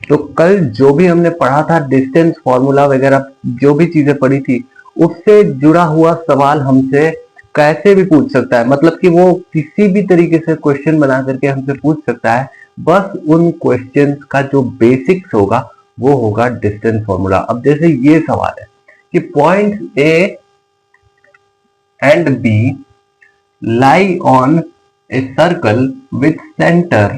तो कल जो भी हमने पढ़ा था डिस्टेंस फॉर्मूला वगैरह जो भी चीजें पढ़ी थी उससे जुड़ा हुआ सवाल हमसे कैसे भी पूछ सकता है, मतलब कि वो किसी भी तरीके से क्वेश्चन बना करके हमसे पूछ सकता है। बस उन क्वेश्चंस का जो बेसिक्स होगा वो होगा डिस्टेंस फॉर्मूला। अब जैसे ये सवाल है कि point A and B lie on a circle with center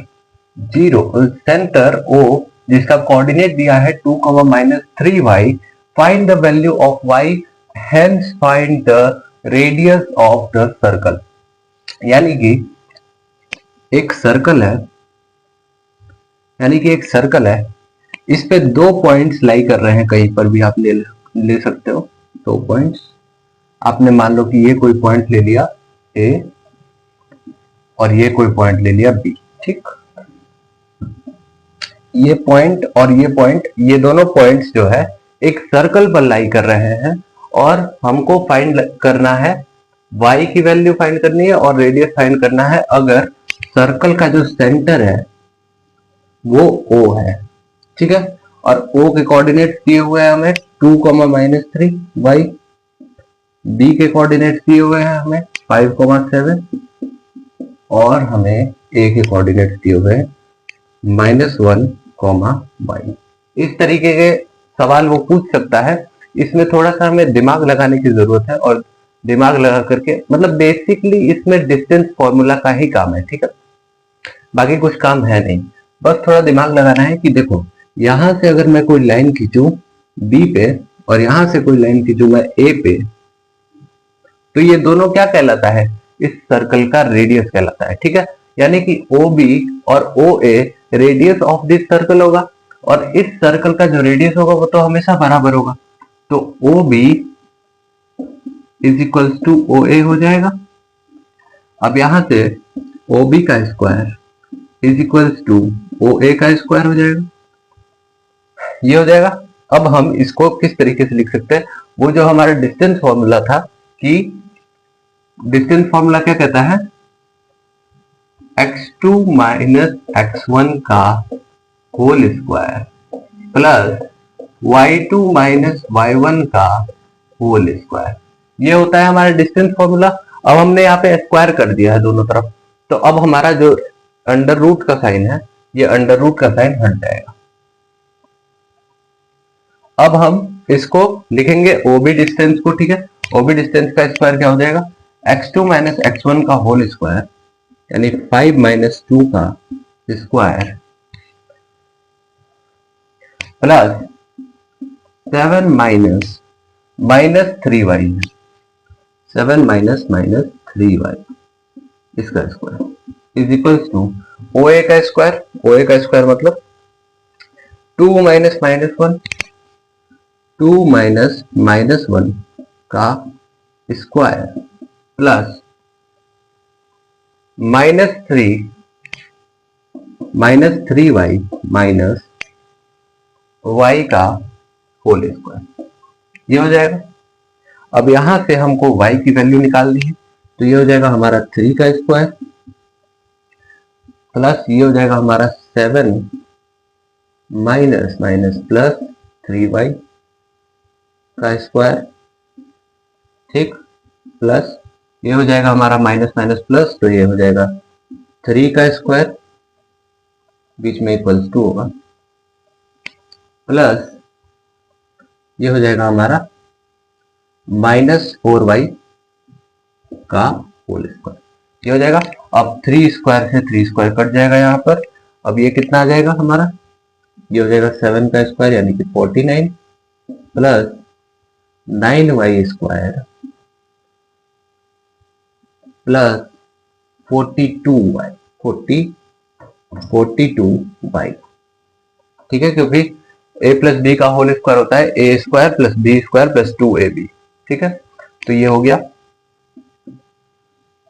0 centre O जिसका कोऑर्डिनेट दिया है 2, -3y। Find the value of y, hence find the radius of the circle. यानी कि एक सर्कल है, इस पे दो पॉइंट्स लाई कर रहे हैं, कहीं पर भी आप ले सकते हो। दो पॉइंट्स आपने मान लो कि ये कोई पॉइंट ले लिया ए और ये कोई पॉइंट ले लिया बी, ठीक। ये पॉइंट और ये पॉइंट, ये दोनों पॉइंट्स जो है एक सर्कल पर लाई कर रहे हैं और हमको फाइंड करना है, y की वैल्यू फाइंड करनी है और रेडियस फाइंड करना है अगर सर्कल का जो सेंटर है वो O है, ठीक है। और O के कोऑर्डिनेट्स दिए हुए हैं हमें 2, -3y। B के कोऑर्डिनेट्स दिए हुए हैं हमें 5, 7 और हमें A के कोऑर्डिनेट्स दिए हुए हैं -1, y। इस तरीके के सवाल वो पूछ सकता है। इसमें थोड़ा सा हमें दिमाग लगाने की जरूरत है और दिमाग लगा करके, मतलब बेसिकली इसमें डिस्टेंस फॉर्मूला का ही काम है, ठीक है, बाकी कुछ काम है नहीं। बस थोड़ा दिमाग लगाना है कि देखो यहां से अगर मैं कोई लाइन खींचूं बी पे और यहां से कोई लाइन खींचूं मैं ए पे, तो ये दोनों क्या कहलाता है, इस सर्कल का रेडियस कहलाता है, ठीक है। यानी कि OB और OA radius of this circle होगा और इस सर्कल का जो रेडियस होगा वो तो हमेशा बराबर होगा। तो OB is equals to OA हो जाएगा। अब यहां से OB का square is equals to OA का स्क्वायर हो जाएगा, ये हो जाएगा। अब हम इसको किस तरीके से लिख सकते हैं, वो जो हमारा डिस्टेंस फॉर्मूला था कि डिस्टेंस फॉर्मूला क्या कहता है, x2 - x1 का whole square plus y2 - y1 का होल स्क्वायर, ये होता है हमारा डिस्टेंस फॉर्मूला। अब हमने यहाँ पे स्क्वायर कर दिया है दोनों तरफ, तो अब हमारा जो अंडर रूट का साइन है, ये अंडर रूट का साइन हट जाएगा। अब हम इसको लिखेंगे OB डिस्टेंस को, ठीक है। OB डिस्टेंस का स्क्वायर क्या हो जाएगा, x2 - x1 का होल स्क्वायर यानी 5 - 2 का स्क्वायर प्लस 7 - -3y, 7 - -3y इसका square is equals to OA का स्क्वायर, OA का स्क्वायर मतलब 2 - -1, 2 - -1 का square plus -3y minus y का होल स्क्वायर, ये हो जाएगा। अब यहां से हमको y की वैल्यू निकालनी है, तो ये हो जाएगा हमारा 3 का स्क्वायर प्लस ये हो जाएगा हमारा 7 माइनस प्लस 3y का स्क्वायर, ठीक, प्लस ये हो जाएगा हमारा माइनस प्लस, तो ये हो जाएगा 3 का स्क्वायर बीच में इक्वल्स टू होगा प्लस ये हो जाएगा हमारा -4y का होल स्क्वायर, ये हो जाएगा। अब 3 स्क्वायर से 3 स्क्वायर कट जाएगा यहाँ पर। अब ये कितना आ जाएगा हमारा, ये हो जाएगा 7 का स्क्वायर यानी कि 49 plus 9y square plus 42y, 42y, ठीक है, क्योंकि a प्लस बी का होल स्क्वायर होता है a square plus B square plus 2ab, ठीक है। तो ये हो गया।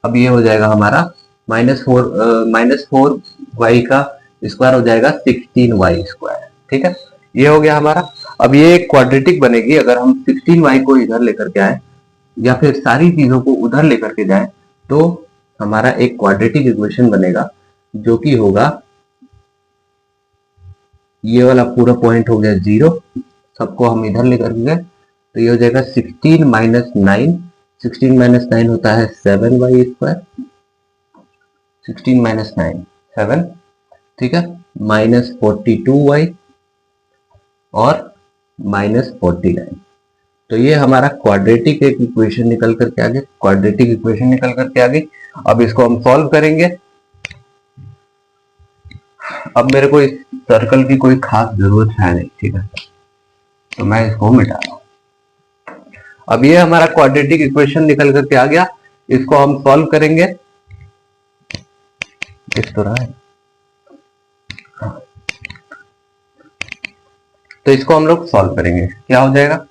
अब ये हो जाएगा हमारा -4y का स्क्वायर हो जाएगा 16y स्क्वायर, ठीक है, ये हो गया हमारा। अब ये एक क्वाड्रेटिक बनेगी अगर हम 16y को इधर लेकर के आए या फिर सारी चीजों को उधर लेकर के जाए तो हमारा एक क्वाड्रेटिक इक्वेशन बनेगा जो कि होगा ये वाला पूरा पॉइंट हो गया 0, सबको हम इधर लेकर गए, तो ये हो जाएगा 16 माइनस 9, 16 माइनस 9 होता है 7y², 16 माइनस 9 7, ठीक है, माइनस 42y और माइनस 49। तो ये हमारा क्वाड्रेटिक एक इक्वेशन निकल करके आ गई, क्वाड्रेटिक इक्वेशन निकल करके आ गई। अब इसको हम सॉल्व करेंगे। अब मेरे को इस सर्कल की कोई खास जरूरत है नहीं, ठीक है, तो मैं इसको मिटा रहा हूं। अब ये हमारा क्वाड्रेटिक इक्वेशन निकल करके आ गया, इसको हम सॉल्व करेंगे इस तरह है। तो इसको हम लोग सॉल्व करेंगे, क्या हो जाएगा,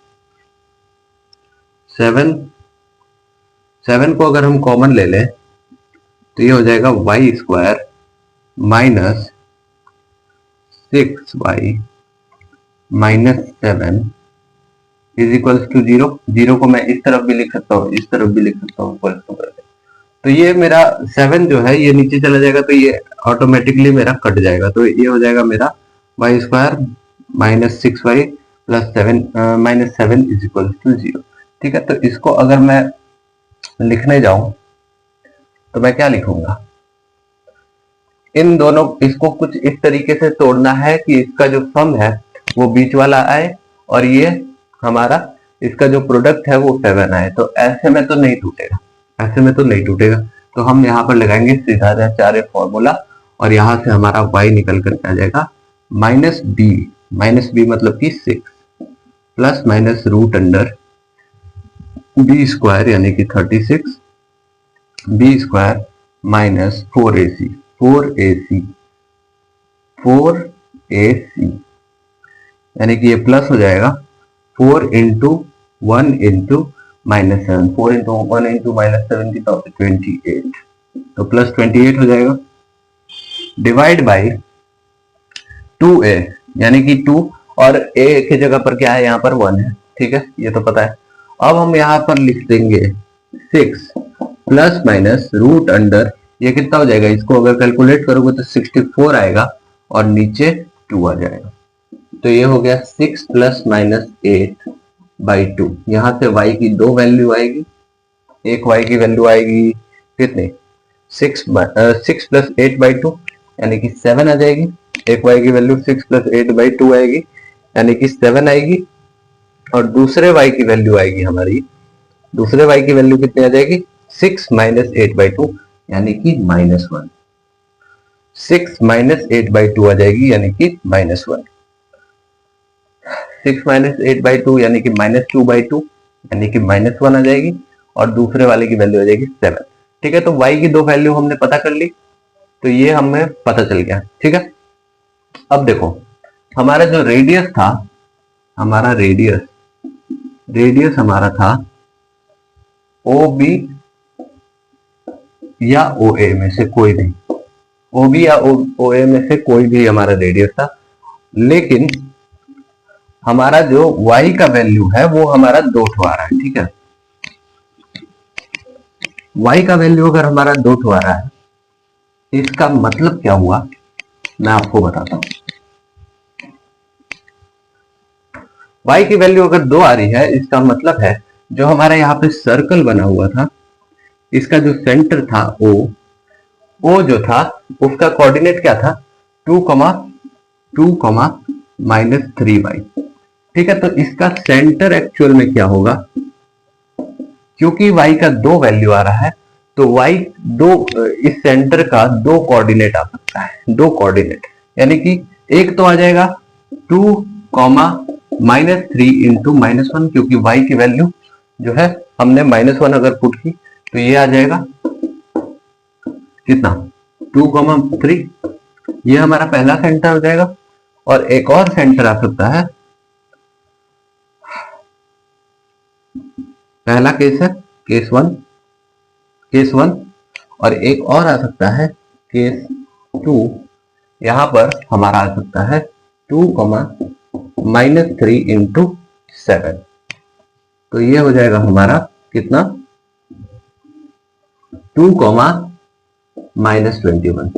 7 को अगर हम कॉमन ले लें तो ये हो जाएगा y² minus 6y minus 7 is equals to 0। 0 को मैं इस तरफ भी लिख सकता हूँ, इस तरफ भी लिख सकता हूँ, इक्वल्स टू करके। तो ये मेरा 7 जो है ये नीचे चला जाएगा, तो ये ऑटोमेटिकली मेरा कट जाएगा। तो ये हो जाएगा मेरा y² minus 6y plus 7 minus 7 is equals to 0। ठीक है, तो इसको अगर मैं लिखने जाऊं तो मैं क्या लिखूंगा, इन दोनों, इसको कुछ इस तरीके से तोड़ना है कि इसका जो सम है वो बीच वाला आए और ये हमारा इसका जो प्रोडक्ट है वो 7 आए। तो ऐसे में तो नहीं टूटेगा, ऐसे में तो नहीं टूटेगा। तो हम यहाँ पर लगाएंगे सीधा चारे फॉर्मूला और यहाँ से हमारा y निकल करके आ जाएगा माइनस बी मतलब कि 6 plus minus root under b² यानी कि 36 b² माइनस 4ac यानी कि ये प्लस हो जाएगा 4 into 1 into minus 7, 4 into 1 into minus 7 की 28, तो प्लस 28 हो जाएगा, डिवाइड बाई 2a यानी कि 2 और a की जगह पर क्या है, यहाँ पर 1 है, ठीक है, ये तो पता है। अब हम यहाँ पर लिख देंगे 6 प्लस माइनस रूट अंडर, ये कितना हो जाएगा, इसको अगर कैलकुलेट करोगे तो 64 आएगा और नीचे 2 आ जाएगा। तो ये हो गया 6 प्लस माइनस 8 बाई 2। यहाँ से y की दो वैल्यू आएगी, एक y की वैल्यू आएगी कितनी, 6 प्लस 8 बाई 2 यानी कि 7 आ जाएगी, एक y की वैल्यू 6 प्लस 8 बाई 2 आएगी यानी कि 7 आएगी, और दूसरे y की वैल्यू आएगी हमारी, दूसरे y की वैल्यू कितनी आ जाएगी, 6 माइनस 8 बाई 2 यानी कि -1। 6 माइनस 8 बाई 2 आ जाएगी यानी कि -1। 6 माइनस 8 बाई 2 यानी कि -2 बाई 2 यानी कि -1 आ जाएगी, और दूसरे वाले की वैल्यू आ जाएगी 7। ठीक है, तो y की दो वैल्यू हमने पता कर ली, तो ये हमें पता चल गया। ठीक है, अब देखो हमारा जो रेडियस था, हमारा रेडियस हमारा था OB या OA में से कोई भी, OB या OA में से कोई भी हमारा रेडियस था, लेकिन हमारा जो y का वैल्यू है वो हमारा 2 ठो आ रहा है। ठीक है, y का वैल्यू अगर हमारा 2 ठो आ रहा है, इसका मतलब क्या हुआ मैं आपको बताता हूं। y की वैल्यू अगर 2 आ रही है, इसका मतलब है जो हमारा यहाँ पे सर्कल बना हुआ था, इसका जो सेंटर था O जो था उसका कोऑर्डिनेट क्या था, 2, -3y। ठीक है, तो इसका सेंटर एक्चुअल में क्या होगा, क्योंकि y का 2 वैल्यू आ रहा है तो y इस सेंटर का 2 कोऑर्डिनेट आ सकता है, 2 कोऑर्डिनेट यानी कि एक तो आ जाएगा 2, -3 इंटू -1, क्योंकि y की वैल्यू जो है हमने -1 अगर पुट की तो ये आ जाएगा कितना, 2, 3, ये हमारा पहला सेंटर हो जाएगा। और एक और सेंटर आ सकता है, पहला केस है केस 1, और एक और आ सकता है केस 2, यहां पर हमारा आ सकता है 2, -3 इंटू 7। तो ये हो जाएगा हमारा कितना, 2, -21।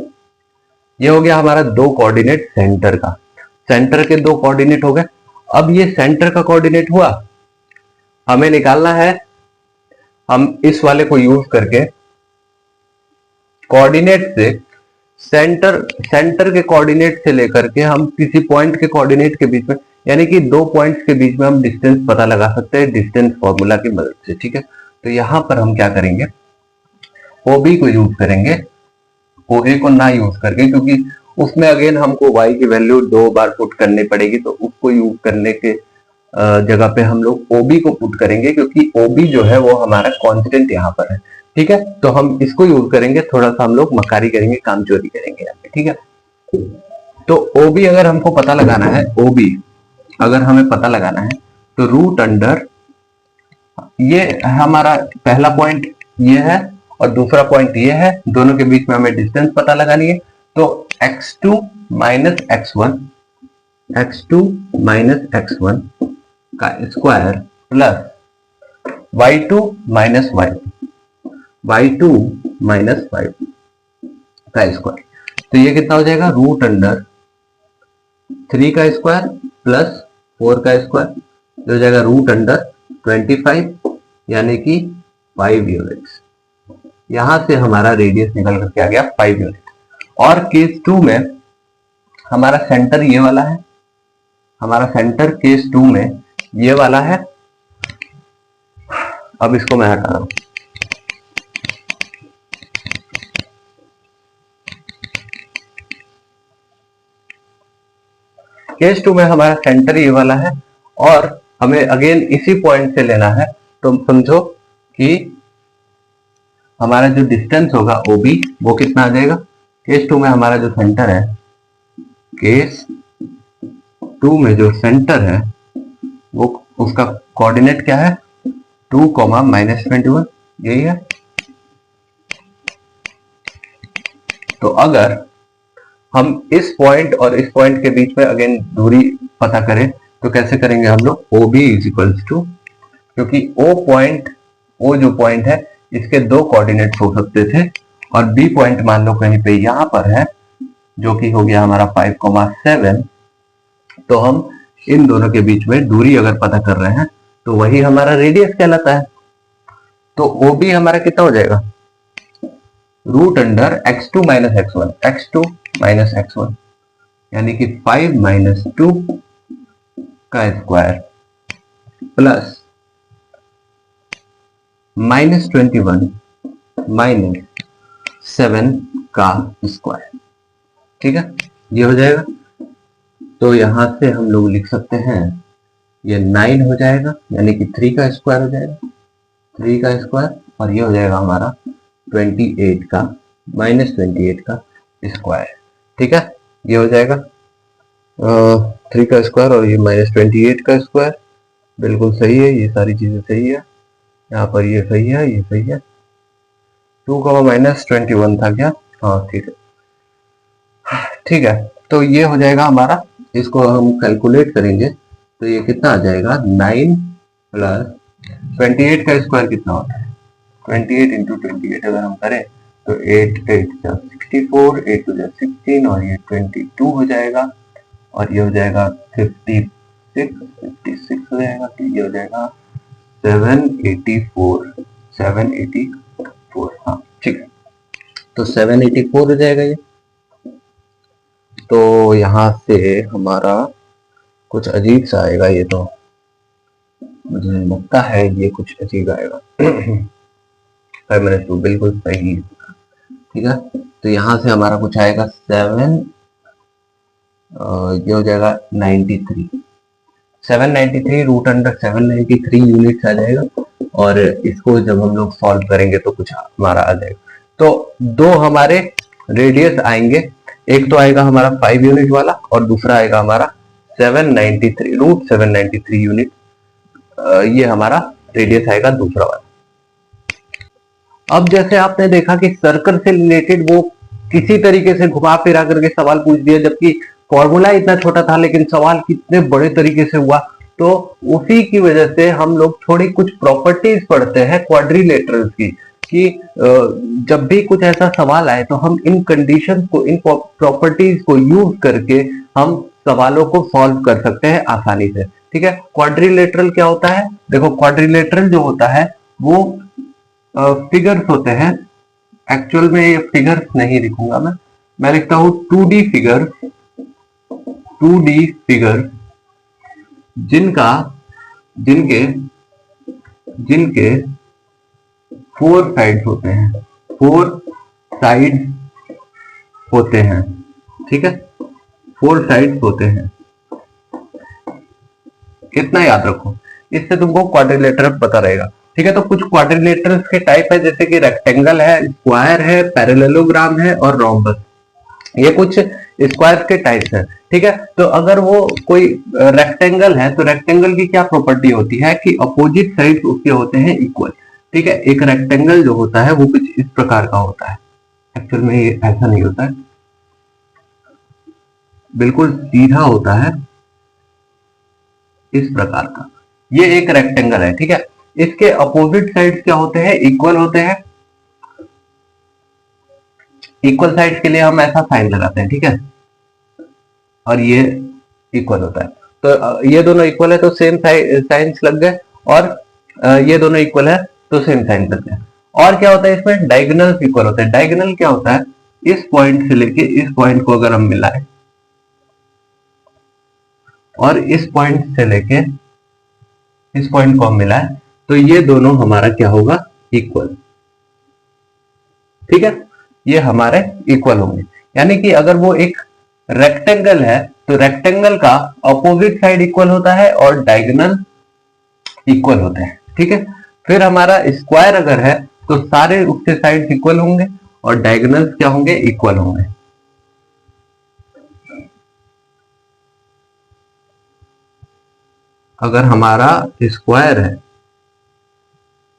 ये हो गया हमारा 2 कोऑर्डिनेट सेंटर का। सेंटर के दो कोऑर्डिनेट हो गए। अब ये सेंटर का कोऑर्डिनेट हुआ, हमें निकालना है, हम इस वाले को यूज करके कोऑर्डिनेट से सेंटर के कोऑर्डिनेट से लेकर के हम किसी पॉइंट के कोऑर्डिनेट के बीच में, यानी कि दो पॉइंट्स के बीच में हम डिस्टेंस पता लगा सकते हैं डिस्टेंस फॉर्मूला की मदद से। ठीक है, तो यहां पर हम क्या करेंगे, OB को यूज करेंगे, OA को ना यूज करके, क्योंकि उसमें अगेन हमको y की वैल्यू 2 बार पुट करनी पड़ेगी, तो उसको यूज करने के जगह पे हम लोग OB को पुट करेंगे, क्योंकि OB जो है वो हमारा कांस्टेंट यहाँ पर है। ठीक है, तो हम इसको यूज करेंगे, थोड़ा सा हम लोग मकारी करेंगे, काम चोरी करेंगे यहाँ पे। ठीक है, तो OB अगर हमको पता लगाना है, OB अगर हमें पता लगाना है तो रूट अंडर, ये हमारा पहला पॉइंट ये है और दूसरा पॉइंट ये है, दोनों के बीच में हमें डिस्टेंस पता लगानी है, तो x2 माइनस x1 का square plus y2 minus y2 का स्क्वायर, तो ये कितना हो जाएगा, रूट अंडर 3 का स्क्वायर प्लस 4 का स्क्वायर, जो हो जाएगा रूट अंडर 25, यानी कि 5 यूनिट्स। यहां से हमारा रेडियस निकल करके आ गया 5 यूनिट। और केस 2 में हमारा सेंटर ये वाला है, हमारा सेंटर केस 2 में ये वाला है। अब इसको मैं हटा रहा हूं, केस 2 में हमारा सेंटर ये वाला है और हमें अगेन इसी पॉइंट से लेना है, तो समझो कि हमारा जो डिस्टेंस होगा OB वो कितना आ जाएगा, केस 2 में हमारा जो सेंटर है, केस 2 में जो सेंटर है वो उसका कोऑर्डिनेट क्या है, 2, -21, यही है। तो अगर हम इस पॉइंट और इस पॉइंट के बीच में अगेन दूरी पता करें तो कैसे करेंगे हम लोग, OB इज इक्वल्स टू, क्योंकि O जो पॉइंट है इसके दो कोऑर्डिनेट्स हो सकते थे और B पॉइंट मान लो कहीं पे यहां पर है, जो कि हो गया हमारा 5,7, तो हम इन दोनों के बीच में दूरी अगर पता कर रहे हैं तो वही हमारा रेडियस कहलाता है। तो OB हमारा कितना हो जाएगा, root under x2 minus x1, यानी कि 5 - 2 का स्क्वायर प्लस -21 -7 का स्क्वायर। ठीक है, ये हो जाएगा। तो यहां से हम लोग लिख सकते हैं ये 9 हो जाएगा, यानी कि 3 का स्क्वायर हो जाएगा, 3 का स्क्वायर, और ये हो जाएगा हमारा 28 का -28 का स्क्वायर। ठीक है, ये हो जाएगा 3 का स्क्वायर और ये -28 का स्क्वायर, बिल्कुल सही है, ये सारी चीजें सही है, यहाँ पर ये सही है, ये सही है। 2, -21 था क्या, हाँ ठीक है, ठीक है। तो ये हो जाएगा हमारा, इसको हम कैलकुलेट करेंगे तो ये कितना आ जाएगा, 9 + 28 का स्क्वायर कितना होता है, 28 × 28 अगर हम करें तो 8 8 64, 8 2 16 और ये 22 हो जाएगा, और ये हो जाएगा 56 हो जाएगा, तो ये हो जाएगा 784, हाँ ठीक है, तो 784 हो जाएगा ये। तो यहां से हमारा कुछ अजीब सा आएगा, ये तो मुझे लगता है ये कुछ अजीब आएगा। 5 - 2 बिल्कुल सही, ठीक है। तो यहां से हमारा कुछ आएगा 7, ये हो जाएगा 793 रूट अंडर 793 यूनिट्स आ जाएगा, और इसको जब हम लोग सॉल्व करेंगे तो कुछ हमारा आ जाएगा। तो दो हमारे रेडियस आएंगे, एक तो आएगा हमारा 5 यूनिट वाला और दूसरा आएगा हमारा 793 यूनिट, ये हमारा रेडियस आएगा दूसरा वाला। अब जैसे आपने देखा कि सर्कल से रिलेटेड वो किसी तरीके से घुमा फिरा करके सवाल पूछ दिया, जबकि फॉर्मूला इतना छोटा था लेकिन सवाल कितने बड़े तरीके से हुआ। तो उसी की वजह से हम लोग थोड़ी कुछ प्रॉपर्टीज पढ़ते हैं क्वाड्रिलेटरल्स की, कि जब भी कुछ ऐसा सवाल आए तो हम इन कंडीशंस को, इन प्रॉपर्टीज को यूज करके हम सवालों को सॉल्व कर सकते हैं आसानी से। ठीक है, क्वाड्रिलेटरल क्या होता है? देखो क्वाड्रिलेटरल जो होता है वो फिगर्स होते हैं। एक्चुअल में ये फिगर्स नहीं लिखूंगा मैं लिखता हूं 2D फिगर्स, 2D फिगर्स जिनका जिनके जिनके 4 साइड्स होते हैं, 4 साइड्स होते हैं। ठीक है, 4 साइड्स होते हैं, इतना याद रखो, इससे तुमको क्वाड्रिलेटरल पता रहेगा। ठीक है, तो कुछ क्वाड्रिलेटरल्स के टाइप है, जैसे कि रेक्टेंगल है, स्क्वायर है, पैरेललोग्राम है और रोम्बस। ये कुछ स्क्वायर के टाइप्स हैं। ठीक है, तो अगर वो कोई रेक्टेंगल है तो रेक्टेंगल की क्या प्रॉपर्टी होती है कि अपोजिट साइड्स उसके होते हैं इक्वल। ठीक है, एक रेक्टेंगल जो होता है वो कुछ इस प्रकार का होता है। एक्चुअल में ये ऐसा नहीं होता है, बिल्कुल सीधा होता है, इस प्रकार का। ये एक रेक्टेंगल है। ठीक है, इसके अपोजिट साइड्स क्या होते हैं? इक्वल होते हैं। इक्वल साइड्स के लिए हम ऐसा साइन लगाते हैं। ठीक है, और ये इक्वल होता है, तो ये दोनों इक्वल है तो सेम साइंस लग गए, और ये दोनों इक्वल है तो सेम साइन लग गए। और क्या होता है इसमें? डायगोनल इक्वल होते हैं। डायगोनल क्या होता है? इस पॉइंट से लेके इस पॉइंट को अगर हम मिलाएं और इस पॉइंट से लेके इस पॉइंट को हम मिलाएं तो ये दोनों हमारा क्या होगा? इक्वल। ठीक है, ये हमारे इक्वल होंगे। यानी कि अगर वो एक रेक्टेंगल है तो रेक्टेंगल का अपोजिट साइड इक्वल होता है और डायगोनल इक्वल होते हैं। ठीक है, फिर हमारा स्क्वायर अगर है तो सारे उसके साइड इक्वल होंगे और डायगोनल्स क्या होंगे? इक्वल होंगे। अगर हमारा स्क्वायर है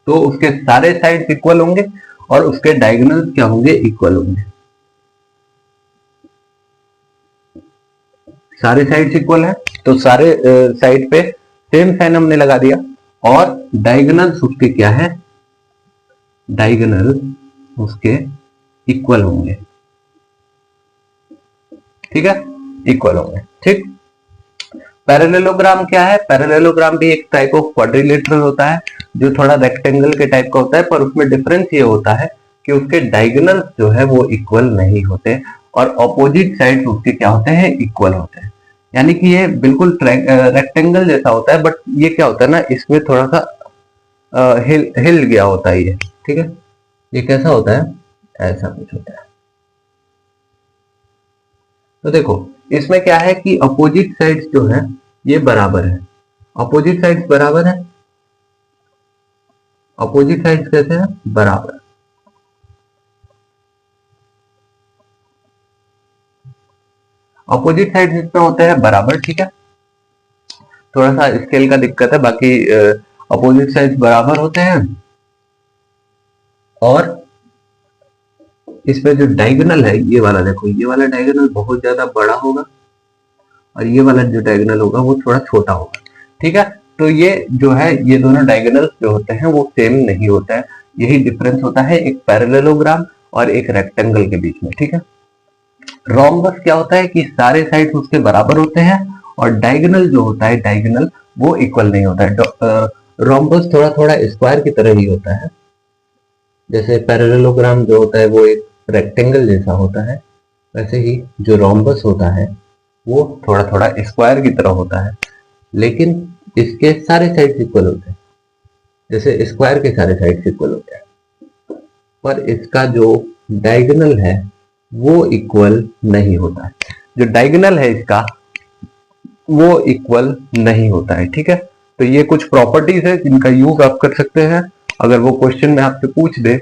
तो उसके सारे साइड इक्वल होंगे और उसके डायगोनल्स क्या होंगे? इक्वल होंगे। सारे साइड्स इक्वल है तो सारे साइड पे सेम साइन हमने लगा दिया, और डायगोनल्स उसके क्या है? डायगोनल उसके इक्वल होंगे। ठीक है, इक्वल होंगे। ठीक, पैरेललोग्राम क्या है? पैरेललोग्राम भी एक टाइप ऑफ क्वाड्रिलेटरल होता है जो थोड़ा रेक्टेंगल के टाइप का होता है, पर उसमें डिफरेंस ये होता है कि उसके डायगोनल्स जो है वो इक्वल नहीं होते और ऑपोजिट साइड्स उसके क्या होते हैं? इक्वल होते हैं। यानी कि ये बिल्कुल रेक्टेंगल जैसा होता है, बट ये क्या होता है ना, इसमें थोड़ा सा हिल गया होता है ये। ठीक है, ये कैसा होता है? ऐसा कुछ होता है। तो देखो इसमें क्या है कि अपोजिट साइड्स जो है ये बराबर है। अपोजिट साइड्स बराबर है। अपोजिट साइड्स कैसे है? बराबर। अपोजिट साइड्स इसमें होते हैं बराबर। ठीक है, थोड़ा सा स्केल का दिक्कत है, बाकी अपोजिट साइड्स बराबर होते हैं। और इसमें जो डायगोनल है ये वाला, देखो ये वाला डायगोनल बहुत ज्यादा बड़ा होगा और ये वाला जो डायगोनल होगा वो थोड़ा छोटा होगा। ठीक है, तो ये जो है ये दोनों डायगोनल्स जो होते हैं वो सेम नहीं होता है। यही डिफरेंस होता है एक पैरेललोग्राम और एक रेक्टेंगल के बीच में। ठीक है, रोम्बस क्या होता है कि सारे साइड्स उसके बराबर होते हैं और डायगोनल जो होता है, डायगोनल वो इक्वल नहीं होता है। रोम्बस थोड़ा थोड़ा स्क्वायर की तरह ही होता है, जैसे पैरेललोग्राम जो होता है वो एक रेक्टेंगल जैसा होता है, वैसे ही जो रोम्बस होता है वो थोड़ा थोड़ा स्क्वायर की तरह होता है, लेकिन इसके सारे साइड्स इक्वल होते हैं, जैसे स्क्वायर के सारे साइड्स इक्वल होते हैं, पर इसका जो डायगोनल है वो इक्वल नहीं होता है। जो डायगोनल है इसका वो इक्वल नहीं होता है। ठीक है, तो ये कुछ प्रॉपर्टीज है जिनका यूज आप कर सकते हैं। अगर वो क्वेश्चन में आपसे पूछ दे,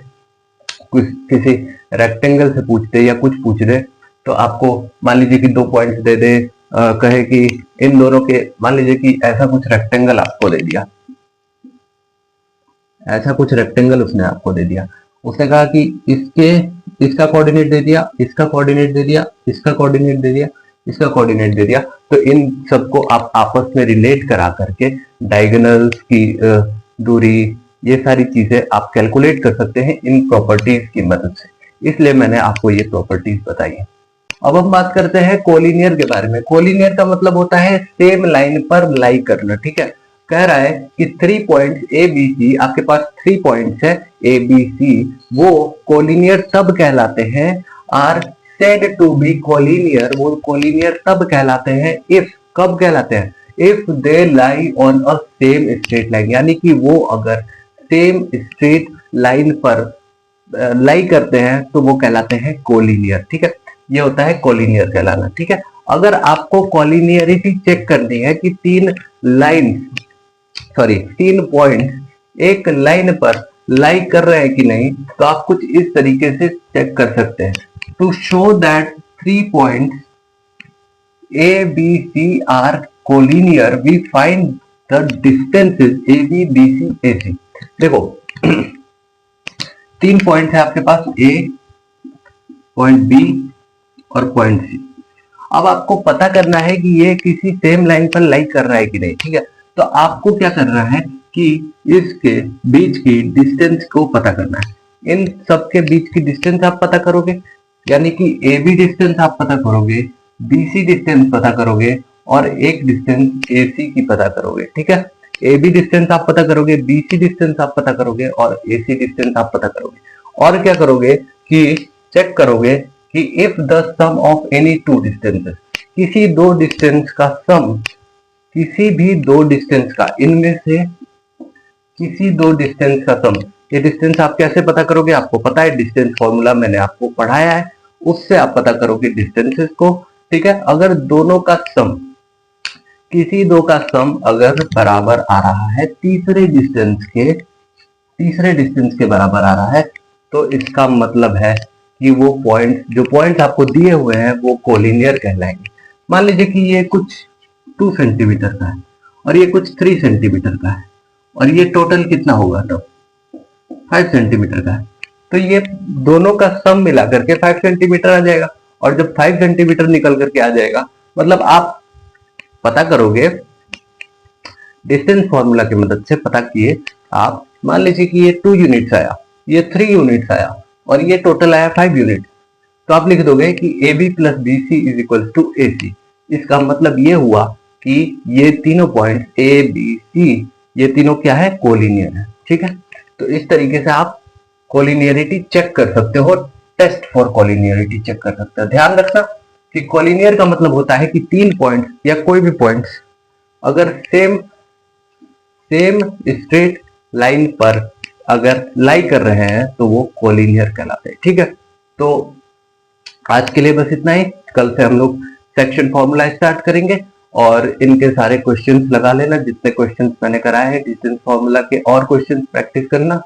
किसी रेक्टेंगल से पूछ दे या कुछ पूछ दे, तो आपको मान लीजिए कि 2 पॉइंट्स दे दे, कहे कि इन दोनों के, मान लीजिए कि ऐसा कुछ रेक्टेंगल आपको दे दिया, ऐसा कुछ रेक्टेंगल उसने आपको दे दिया, उसने कहा कि इसका कोऑर्डिनेट दे दिया, इसका कोऑर्डिनेट दे दिया, इसका कोऑर्डिनेट दे दिया, इसका कोऑर्डिनेट दे दिया, तो इन सबको आप आपस में रिलेट करा करके डायगोनल्स की दूरी, ये सारी चीजें आप कैलकुलेट कर सकते हैं इन प्रॉपर्टीज की मदद से। इसलिए मैंने आपको ये प्रॉपर्टीज बताई है। अब हम बात करते हैं कोलिनियर के बारे में। कोलिनियर का मतलब होता है सेम लाइन पर लाई करना, ठीक है। कह रहा है कि 3 पॉइंट्स ए बी सी, आपके पास 3 पॉइंट्स है ए बी सी, वो कोलिनियर तब कहलाते हैं, are said to be collinear, वो कोलिनियर तब कहलाते हैं इफ, कब कहलाते हैं, if they lie on a same straight line, यानी कि वो अगर सेम स्ट्रेट लाइन पर लाई करते हैं तो वो कहलाते हैं कोलिनियर, ठीक है। ये होता है कोलिनियर कहलाना, ठीक है। अगर आपको कोलिनियरिटी चेक करनी है कि 3 पॉइंट एक लाइन पर लाई कर रहे हैं कि नहीं, तो आप कुछ इस तरीके से चेक कर सकते हैं। To show that 3 points A B C are collinear, we find the distances A B B C A C. देखो 3 पॉइंट है आपके पास, ए, पॉइंट बी और पॉइंट सी। अब आपको पता करना है कि ये किसी सेम लाइन पर लाई कर रहा है कि नहीं, ठीक है। तो आपको क्या करना है कि इसके बीच की डिस्टेंस को पता करना है। इन सब के बीच की डिस्टेंस आप पता करोगे, यानी कि ए बी डिस्टेंस आप पता करोगे, बी सी डिस्टेंस पता करोगे और एक डिस्टेंस ए सी की पता करोगे, ठीक है। ए बी डिस्टेंस आप पता करोगे, बी सी डिस्टेंस आप पता करोगे और ए सी डिस्टेंस आप पता करोगे। और क्या करोगे कि चेक करोगे कि if the sum of any two distances, किसी दो डिस्टेंस का सम, किसी भी दो डिस्टेंस का, इनमें से किसी दो डिस्टेंस का सम, ये डिस्टेंस आप कैसे पता करोगे, आपको पता है, डिस्टेंस फॉर्मूला मैंने आपको पढ़ाया है, उससे आप पता करोगे डिस्टेंसेस को, ठीक है। अगर दोनों का सम, किसी दो का सम अगर बराबर आ रहा है तीसरे डिस्टेंस के बराबर आ रहा है, तो इसका मतलब है कि वो पॉइंट, जो पॉइंट आपको दिए हुए हैं वो कोलिनियर कहलाएंगे। मान लीजिए कि ये कुछ 2 सेंटीमीटर का है और ये कुछ 3 सेंटीमीटर का है और ये टोटल कितना होगा, तो 5 सेंटीमीटर का है, तो ये दोनों का सम मिला करके 5 सेंटीमीटर आ जाएगा। और जब 5 सेंटीमीटर निकल करके आ जाएगा, मतलब आप पता करोगे डिस्टेंस फॉर्मूला की मदद से, पता किए आप, मान लीजिए कि ये 2 यूनिट्स आया, ये 3 यूनिट्स आया और ये टोटल आया 5 यूनिट, तो आप लिख दोगे कि A B plus B C is equal to A C. इसका मतलब ये हुआ कि ये तीनों पॉइंट ए बी सी, ये तीनों क्या है, कोलिनियर है, ठीक है। तो इस तरीके से आप कोलिनियरिटी चेक कर सकते हो, टेस्ट फॉर कोलिनियरिटी चेक कर सकते हो। ध्यान रखना कि कोलिनियर का मतलब होता है कि 3 पॉइंट्स या कोई भी पॉइंट्स अगर सेम स्ट्रेट लाइन पर अगर लाई कर रहे हैं तो वो कोलिनियर कहलाते हैं, ठीक है। तो आज के लिए बस इतना ही। कल से हम लोग सेक्शन फॉर्मूला स्टार्ट करेंगे और इनके सारे क्वेश्चंस लगा लेना, जितने क्वेश्चंस मैंने कराए हैं डिस्टेंस फॉर्मूला के, और क्वेश्चंस प्रैक्टिस करना।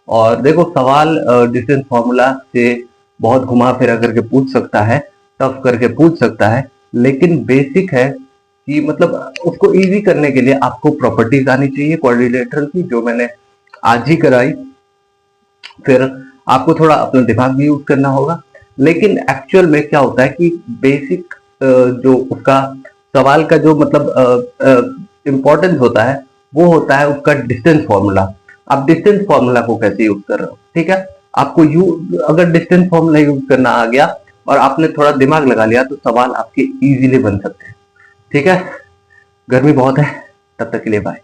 और देखो सवाल डिस्टेंस फॉर्मूला से बहुत घुमा फिरा करके पूछ सकता है, टफ करके पूछ सकता है, लेकिन बेसिक है कि मतलब उसको इजी करने के लिए आपको प्रॉपर्टीज आनी चाहिए क्वाड्रिलेटरल की, जो मैंने आज ही कराई। फिर आपको थोड़ा अपना दिमाग भी यूज करना होगा, लेकिन एक्चुअल में क्या होता है कि बेसिक जो उसका सवाल का जो मतलब इम्पोर्टेंस होता है वो होता है उसका डिस्टेंस फॉर्मूला। आप डिस्टेंस फॉर्मूला को कैसे यूज कर रहे हो, ठीक है। आपको अगर डिस्टेंस फॉर्मूला यूज करना आ गया और आपने थोड़ा दिमाग लगा लिया तो सवाल आपके इजीली बन सकते हैं, ठीक है। गर्मी बहुत है, तब तक के लिए बाय।